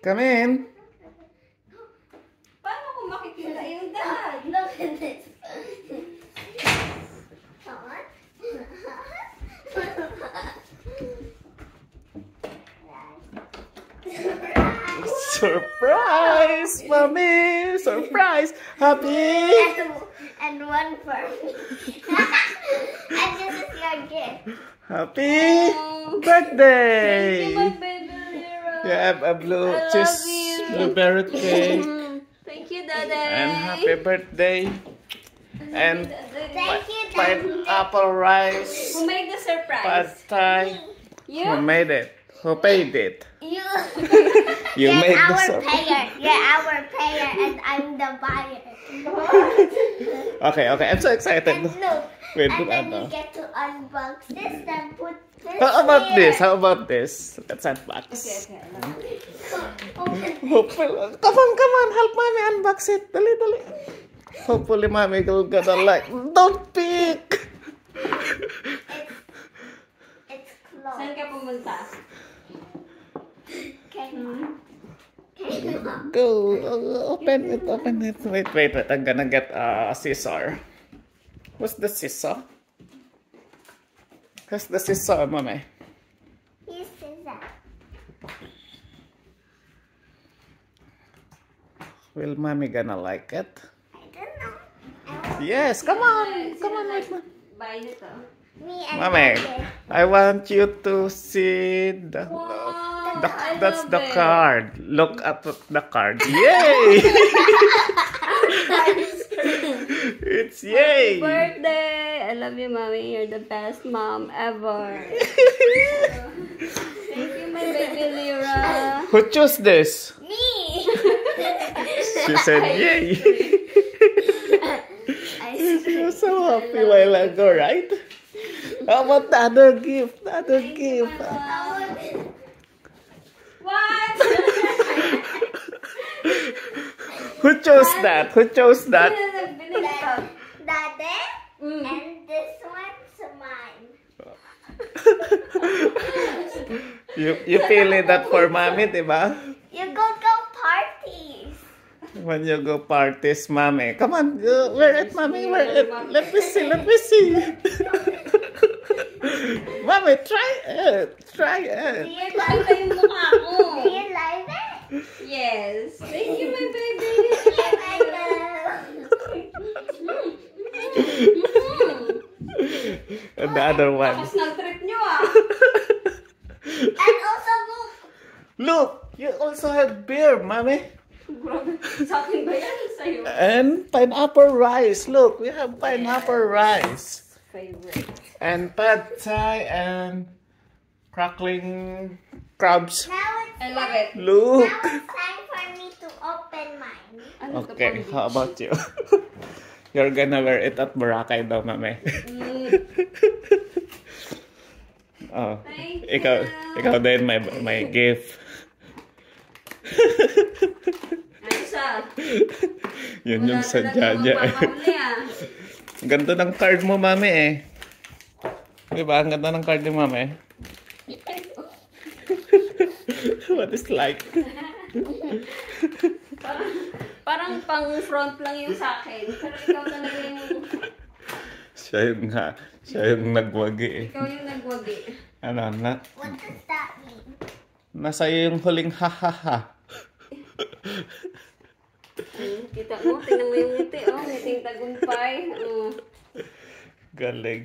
Come in. Paano kung makikita yung dad? Look at this. Surprise, mommy! Surprise! Happy! And one for me. And this is your gift. Happy birthday! Thank you, my baby Lira. You have a blue I cheese love you. blueberry cake. Thank you, Daddy. And happy birthday. And Thank you, Daddy. pineapple rice. Who made the Pad surprise? Thai. You? Who made it? Who paid it? You. You You're made the our surprise. payer. You're our payer, and I'm the buyer. Okay, I'm so excited. And look, Wait, and then ano? you get to unbox this and put this How about here. this? How about this? Let's unbox. Okay, I love it. Hopefully, come on, help mommy unbox it. Dali. Hopefully, mommy will gonna like. Don't pick. It's closed. Saan ka pumunta? Okay. Go, open it. Wait. I'm gonna get a scissor. What's the scissor? What's the scissor, mommy? This is that. Will mommy gonna like it? I don't know. Yes, come on, wait, mom. Buy nito. Me and Mommy, Daddy. I want you to see the. Wow, That's the card. Look at the card. Yay! It's yay! Birthday! I love you, Mommy. You're the best mom ever. Thank you, my baby Lira. Who chose this? Me. She said yay. You're so happy a while ago, right? How about the other gift? The other gift. What? Who chose that? Who chose that? Daddy. Mm. And this one's mine. You feeling that for mommy, diba? You go parties. When you go parties, mommy. Come on, wear it, mommy, wear it. Let me see. Mommy, try it. Do you like Ito yung mukha ko. Do you like it? Yes. Thank you, my baby. And the other one. Tapos ng trip nyo ah. And also look. Look, you also have beer, mommy. Grabe. Sa akin ba yan? Sa'yo. And pineapple rice. Look, we have pineapple rice. Favorite. And pad thai and crackling crabs. Now it's I love it. Look. Now it's time for me to open mine. Ano to, Okay, pang- how about you? You're gonna wear it at Boracay daw, mami. Oh, Thank ikaw din may gift. Ayos ah. Yun yung Wala sadya talagang niya. magpapahuli ah. Ganda ng card mo, mami eh. Diba? Ang ganda ng card ni mami. What is like? Parang pang front lang yung sa akin. Pero ikaw talaga yung... Siya yung nagwagi eh. Ikaw yung nagwagi. Ano, What does that mean? nasa iyo yung huling ha-ha-ha. Kita mo, tingnan mo yung ngiti. Oh, ngiting tagumpay. Galing.